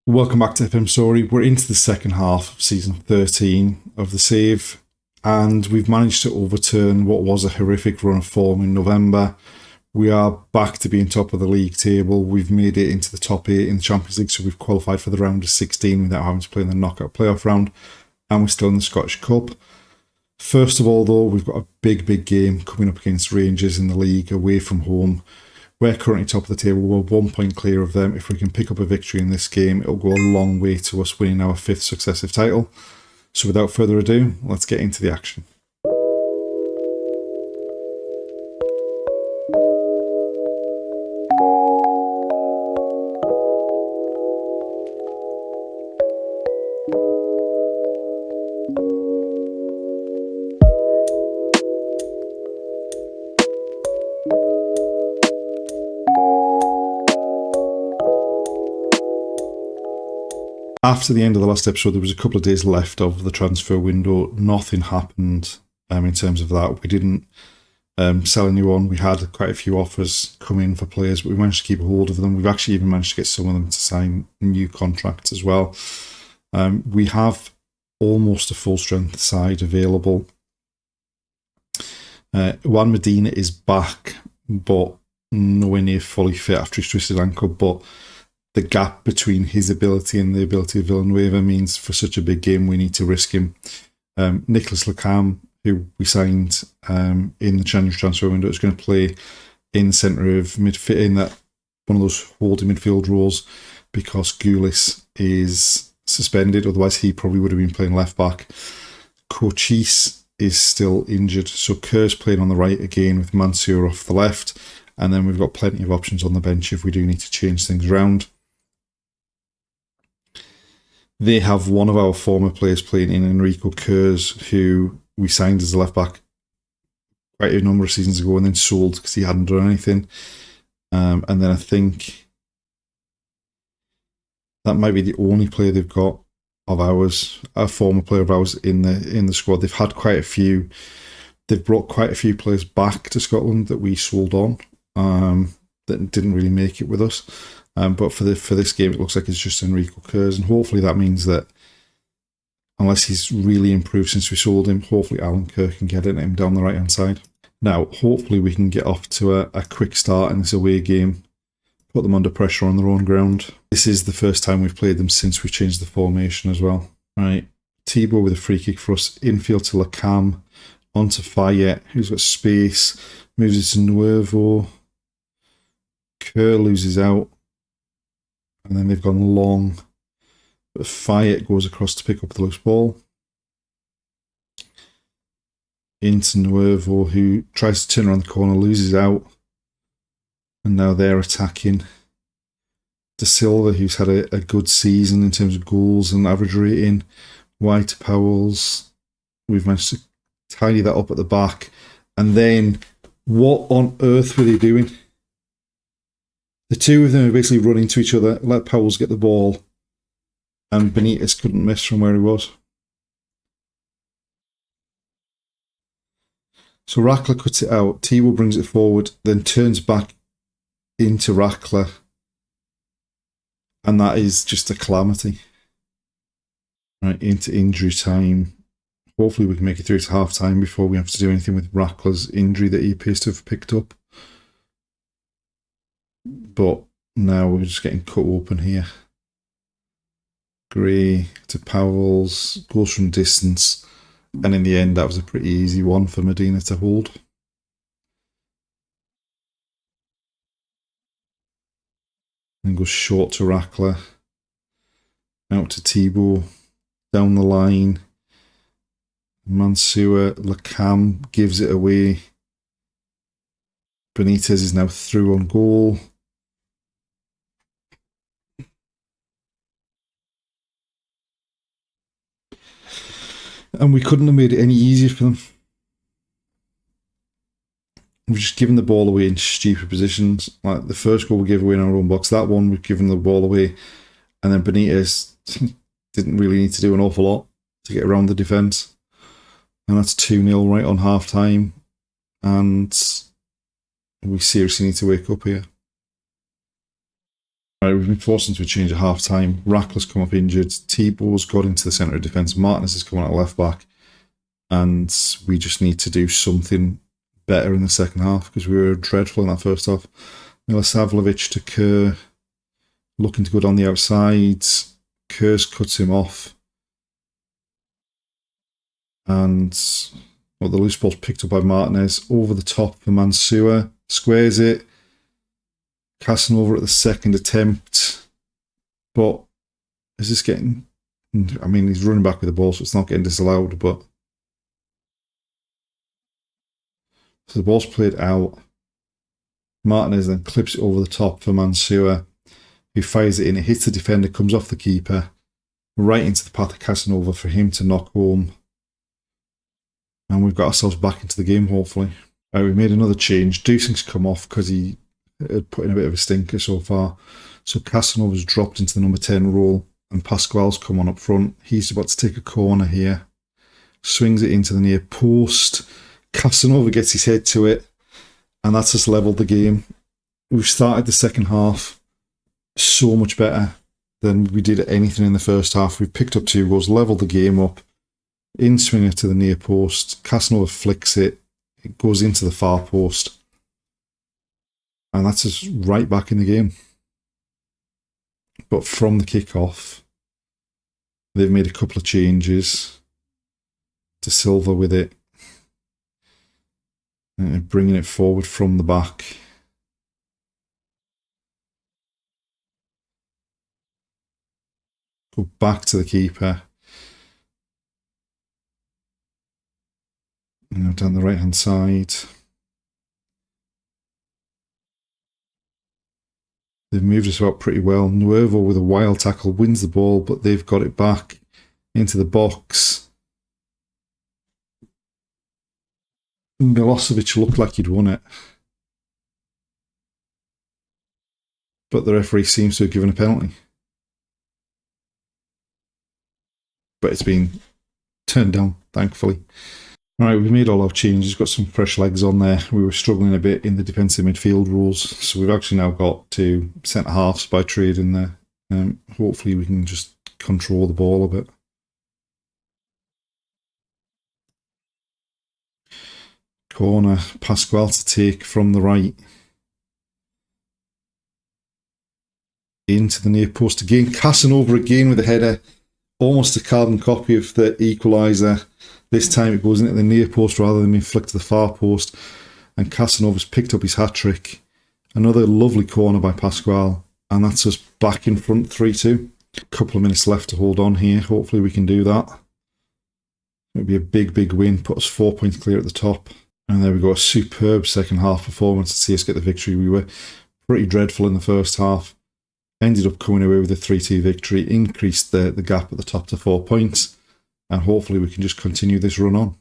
Welcome back to FM Storey. We're into the second half of season 13 of The Save, and we've managed to overturn what was a horrific run of form in November. We are back to being top of the league table. We've made it into the top 8 in the Champions League, so we've qualified for the round of 16 without having to play in the knockout playoff round, and we're still in the Scottish Cup. First of all, though, we've got a big game coming up against Rangers in the league away from home. We're currently top of the table. We're 1 point clear of them. If we can pick up a victory in this game, it'll go a long way to us winning our 5th successive title. So without further ado, let's get into the action. After the end of the last episode, there was a couple of days left of the transfer window. Nothing happened in terms of that. We didn't sell anyone. We had quite a few offers come in for players, but we managed to keep a hold of them. We've actually even managed to get some of them to sign new contracts as well. We have almost a full strength side available. Juan Medina is back, but nowhere near fully fit after his twisted ankle. But the gap between his ability and the ability of Villanueva means for such a big game, we need to risk him. Nicholas Lecam, who we signed in the January transfer window, is going to play in the centre of midfield, in that one of those holding midfield roles, because Goulis is suspended. Otherwise, he probably would have been playing left back. Cochise is still injured, so Kerr's playing on the right again with Mansour off the left, and then we've got plenty of options on the bench if we do need to change things around. They have one of our former players playing in Enrico Kers, who we signed as a left back quite a number of seasons ago and then sold because he hadn't done anything. And then I think that might be the only player they've got of ours, a former player of ours in the squad. They've had quite a few. They've brought quite a few players back to Scotland that we sold on that didn't really make it with us. But for this game, it looks like it's just Enrico Kers, and hopefully that means that unless he's really improved since we sold him, hopefully Alan Kerr can get at him down the right-hand side. Now, hopefully we can get off to a quick start in this away game, put them under pressure on their own ground. This is the first time we've played them since we've changed the formation as well. Right, Thibaut with a free kick for us, infield to Lecam, onto Fayette, who's got space, moves it to Nuevo. Kerr loses out. And then they've gone long. But Fayette goes across to pick up the loose ball. Into Nuevo, who tries to turn around the corner, loses out. And now they're attacking. De Silva, who's had a good season in terms of goals and average rating. Wide to Powell's. We've managed to tidy that up at the back. And then, what on earth were they doing? The two of them are basically running to each other, let Powell's get the ball, and Benitez couldn't miss from where he was. So Rackler cuts it out, Thibaut brings it forward, then turns back into Rackler, and that is just a calamity. Right, into injury time. Hopefully we can make it through to half time before we have to do anything with Rackler's injury that he appears to have picked up. But now we're just getting cut open here. Gray to Powell's, goes from distance, and in the end that was a pretty easy one for Medina to hold. And goes short to Rackler, out to Thibaut, down the line. Mansour, Lecam gives it away. Benitez is now through on goal. And we couldn't have made it any easier for them. We've just given the ball away in stupid positions. Like the first goal we gave away in our own box, that one we've given the ball away. And then Benitez didn't really need to do an awful lot to get around the defence. And that's 2-0 right on half time. And we seriously need to wake up here. Right, we've been forced into a change at half time. Rackler's come off injured. Tebow's got into the centre of defence. Martinez has come on at left back. And we just need to do something better in the second half because we were dreadful in that first half. Milosavljevic to Kerr, looking to go down the outside. Kerr cuts him off. And the loose ball's picked up by Martinez. Over the top for Mansour. Squares it. Casanova at the second attempt. But is this getting... I mean, he's running back with the ball, so it's not getting disallowed, but... So the ball's played out. Martinez then clips it over the top for Mansour, who fires it in. It hits the defender, comes off the keeper, right into the path of Casanova for him to knock home. And we've got ourselves back into the game, hopefully. We made another change. Dusing's come off because he had put in a bit of a stinker so far. So Casanova's dropped into the number 10 role, and Pasquale's come on up front. He's about to take a corner here. Swings it into the near post. Casanova gets his head to it, and that's just levelled the game. We've started the second half so much better than we did anything in the first half. We've picked up 2 goals, levelled the game up. In swinger to the near post. Casanova flicks it. It goes into the far post. And that's us right back in the game. But from the kick-off, they've made a couple of changes. De Silva with it. And bringing it forward from the back. Go back to the keeper. Down the right-hand side. They've moved us out pretty well. Nuevo with a wild tackle wins the ball, but they've got it back into the box. Milosevic looked like he'd won it. But the referee seems to have given a penalty. But it's been turned down, thankfully. Alright, we've made all our changes, got some fresh legs on there. We were struggling a bit in the defensive midfield rules, so we've actually now got 2 centre-halves by trade in there. Hopefully we can just control the ball a bit. Corner, Pasquale to take from the right. Into the near post again. Casanova again with a header. Almost a carbon copy of the equaliser. This time it goes into the near post rather than being flicked to the far post. And Casanova's picked up his hat-trick. Another lovely corner by Pasquale. And that's us back in front 3-2. A couple of minutes left to hold on here. Hopefully we can do that. It'll be a big, big win. Put us 4 points clear at the top. And there we go. A superb second half performance to see us get the victory. We were pretty dreadful in the first half. Ended up coming away with a 3-2 victory. Increased the gap at the top to 4 points. And hopefully we can just continue this run on.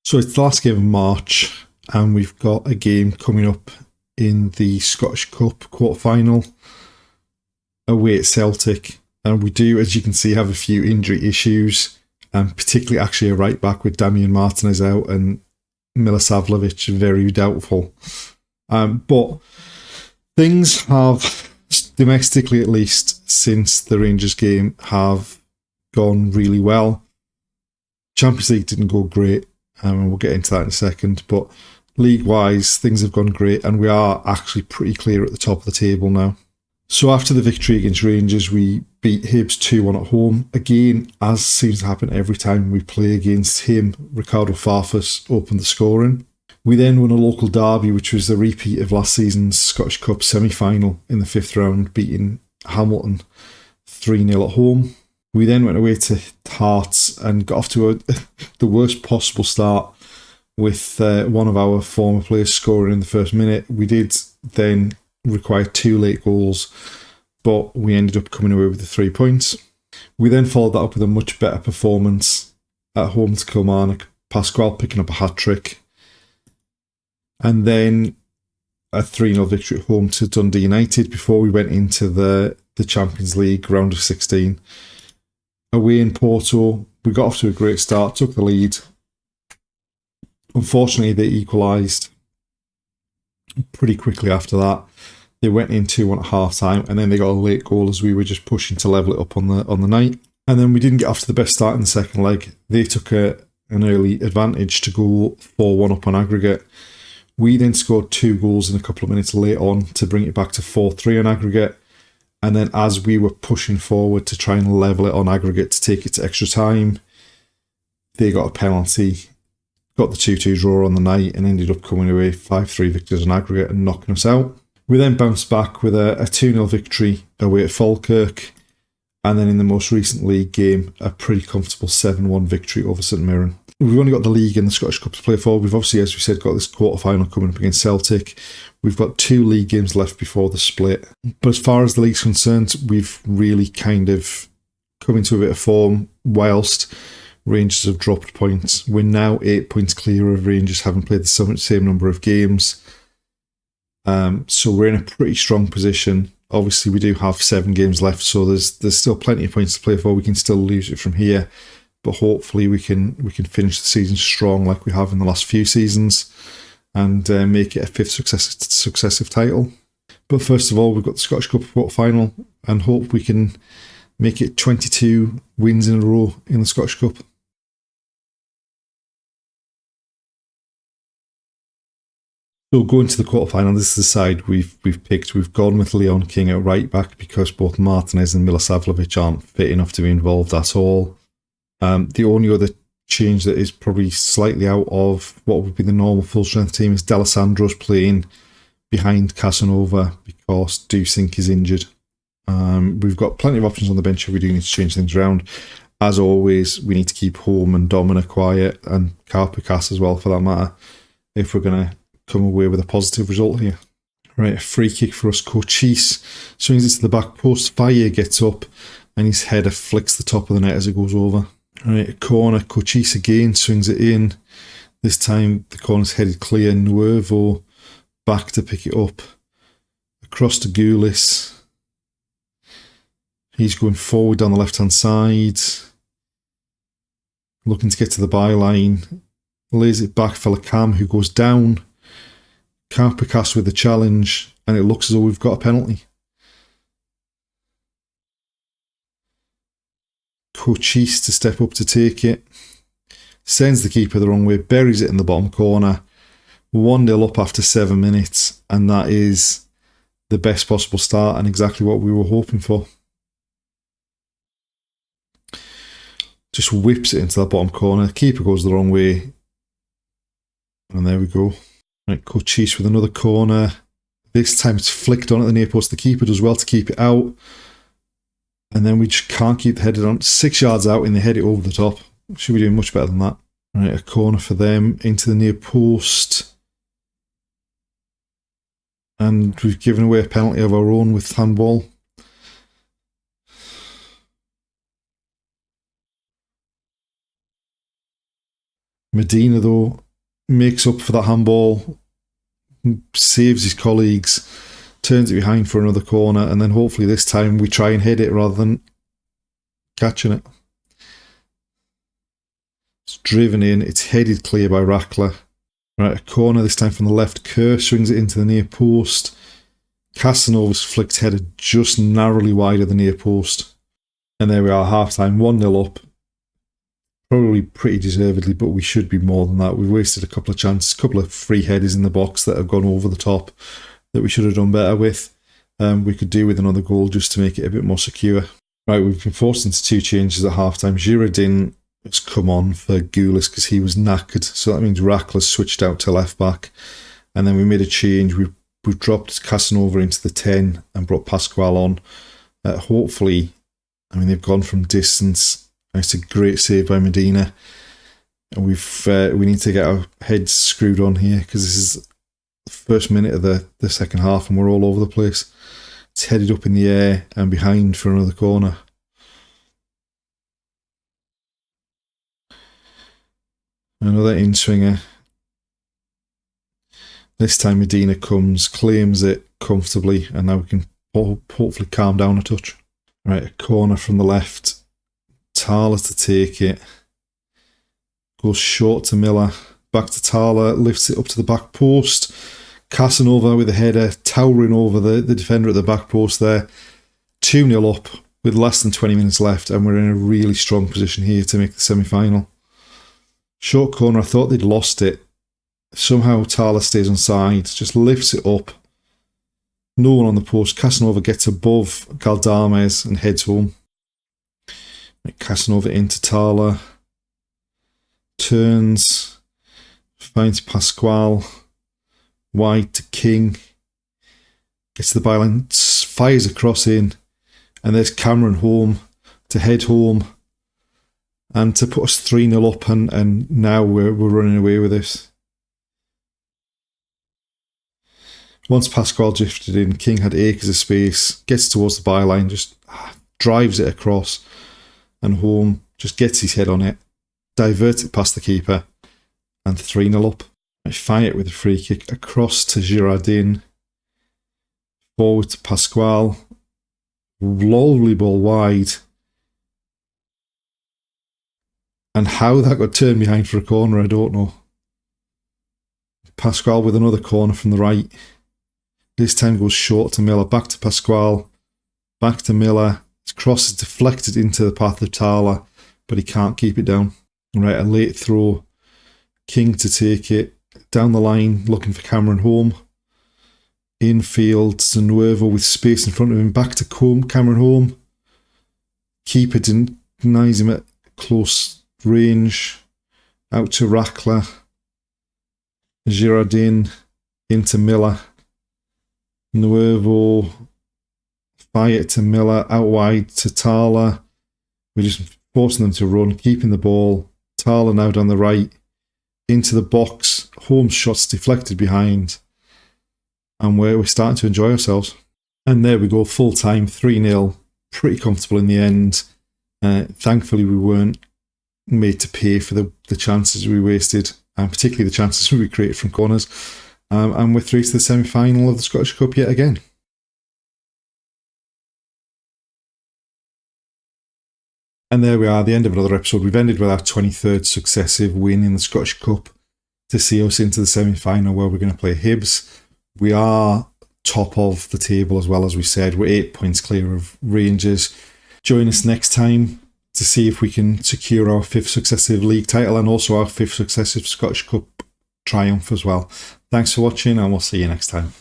So it's the last game of March, and we've got a game coming up in the Scottish Cup quarter-final away at Celtic. And we do, as you can see, have a few injury issues, and particularly actually a right back with Damian Martinez out and Milosavljevic very doubtful. But things have, domestically at least, since the Rangers game, have gone really well. Champions League didn't go great, and we'll get into that in a second, but league-wise, things have gone great, and we are actually pretty clear at the top of the table now. So after the victory against Rangers, we beat Hibs 2-1 at home. Again, as seems to happen every time we play against him, Ricardo Farfus opened the scoring. We then won a local derby, which was a repeat of last season's Scottish Cup semi-final in the 5th round, beating Hamilton 3-0 at home. We then went away to Hearts and got off to the worst possible start with one of our former players scoring in the first minute. We did then require 2 late goals, but we ended up coming away with the 3 points. We then followed that up with a much better performance at home to Kilmarnock, Pasquale picking up a hat-trick, and then a 3-0 victory at home to Dundee United before we went into the Champions League round of 16. Away in Porto, we got off to a great start, took the lead. Unfortunately, they equalised pretty quickly after that. They went in 2-1 at half time, and then they got a late goal as we were just pushing to level it up on the night. And then we didn't get off to the best start in the second leg. They took an early advantage to go 4-1 up on aggregate. We then scored 2 goals in a couple of minutes late on to bring it back to 4-3 on aggregate. And then as we were pushing forward to try and level it on aggregate to take it to extra time, they got a penalty, got the 2-2 draw on the night, and ended up coming away 5-3 victors on aggregate and knocking us out. We then bounced back with a 2-0 victory away at Falkirk, and then in the most recent league game, a pretty comfortable 7-1 victory over St Mirren. We've only got the league and the Scottish Cup to play for. We've obviously, as we said, got this quarter-final coming up against Celtic. We've got 2 league games left before the split. But as far as the league's concerned, we've really kind of come into a bit of form whilst Rangers have dropped points. We're now 8 points clear of Rangers, having played the same number of games. So we're in a pretty strong position. Obviously, we do have 7 games left, so there's still plenty of points to play for. We can still lose it from here, but hopefully we can finish the season strong like we have in the last few seasons and make it a 5th successive title. But first of all, we've got the Scottish Cup quarter-final and hope we can make it 22 wins in a row in the Scottish Cup. So going to the quarterfinal, this is the side we've picked. We've gone with Leon King at right back because both Martinez and Milosavljevic aren't fit enough to be involved at all. The only other change that is probably slightly out of what would be the normal full strength team is D'Alessandro's playing behind Casanova because Dusink is injured. We've got plenty of options on the bench if we do need to change things around. As always, we need to keep Home and Domina quiet, and Karpikas as well for that matter, if we're going to come away with a positive result here. Right, a free kick for us. Cochise swings it to the back post. Faye gets up and his header flicks the top of the net as it goes over. Right, a corner. Cochise again swings it in. This time the corner's headed clear. Nuevo back to pick it up. Across to Goulis. He's going forward down the left-hand side. Looking to get to the byline. Lays it back for Lacam, who goes down. Karpikas with the challenge, and it looks as though we've got a penalty. Cochise to step up to take it. Sends the keeper the wrong way, buries it in the bottom corner. 1-0 up after 7 minutes, and that is the best possible start and exactly what we were hoping for. Just whips it into that bottom corner. Keeper goes the wrong way. And there we go. Right, Cochise with another corner. This time it's flicked on at the near post. The keeper does well to keep it out. And then we just can't keep the header on. 6 yards out and they head it over the top. Should be doing much better than that. Right, a corner for them into the near post. And we've given away a penalty of our own with handball. Medina, though, makes up for that handball, saves his colleagues, turns it behind for another corner, and then hopefully this time we try and hit it rather than catching it. It's driven in, it's headed clear by Rackler. Right, a corner this time from the left. Kerr swings it into the near post. Casanova's flicked header just narrowly wide of the near post. And there we are, half-time, 1-0 up. Probably pretty deservedly, but we should be more than that. We've wasted a couple of chances, a couple of free headers in the box that have gone over the top that we should have done better with. We could do with another goal just to make it a bit more secure. Right, we've been forced into 2 changes at half-time. Girardin has come on for Goulis because he was knackered, so that means Rackler's switched out to left-back. And then we made a change. We've dropped Casanova into the 10 and brought Pasquale on. Hopefully, I mean, they've gone from distance. It's a great save by Medina. And we need to get our heads screwed on here because this is the first minute of the second half and we're all over the place. It's headed up in the air and behind for another corner. Another in-swinger. This time Medina comes, claims it comfortably, and now we can hopefully calm down a touch. Right, a corner from the left. Thaler to take it. Goes short to Miller. Back to Thaler. Lifts it up to the back post. Casanova with a header, towering over the defender at the back post there. 2-0 up with less than 20 minutes left, and we're in a really strong position here to make the semi-final. Short corner, I thought they'd lost it. Somehow Tala stays onside, just lifts it up. No one on the post. Casanova gets above Galdames and heads home. Casanova into Tala. Turns. Finds Pascual. Wide to King. Gets to the byline. Fires a cross in. And there's Cameron home to head home. And to put us 3-0 up. And now we're running away with this. Once Pascual drifted in, King had acres of space, gets towards the byline, just drives it across, and home just gets his head on it, diverts it past the keeper, and 3-0 up. I fire it with a free kick across to Girardin, forward to Pascual, lovely ball wide, and how that got turned behind for a corner, I don't know. Pascual with another corner from the right. This time goes short to Miller, back to Pascual, back to Miller. His cross is deflected into the path of Tala, but he can't keep it down. Right, a late throw. King to take it. Down the line, looking for Cameron home. Infield, Zanuevo with space in front of him. Back to Cameron home. Keeper denies him at close range. Out to Rackler. Girardin into Miller. Nuevo, fire to Miller, out wide to Tala. We're just forcing them to run, keeping the ball. Tala now down the right, into the box. Holmes' shots deflected behind. And we're starting to enjoy ourselves. And there we go, full time, 3-0. Pretty comfortable in the end. Thankfully, we weren't made to pay for the chances we wasted, and particularly the chances we created from corners. And we're through to the semi-final of the Scottish Cup yet again. And there we are, the end of another episode. We've ended with our 23rd successive win in the Scottish Cup to see us into the semi-final where we're going to play Hibs. We are top of the table as well, as we said. We're 8 points clear of Rangers. Join us next time to see if we can secure our 5th successive league title and also our 5th successive Scottish Cup triumph as well. Thanks for watching, and we'll see you next time.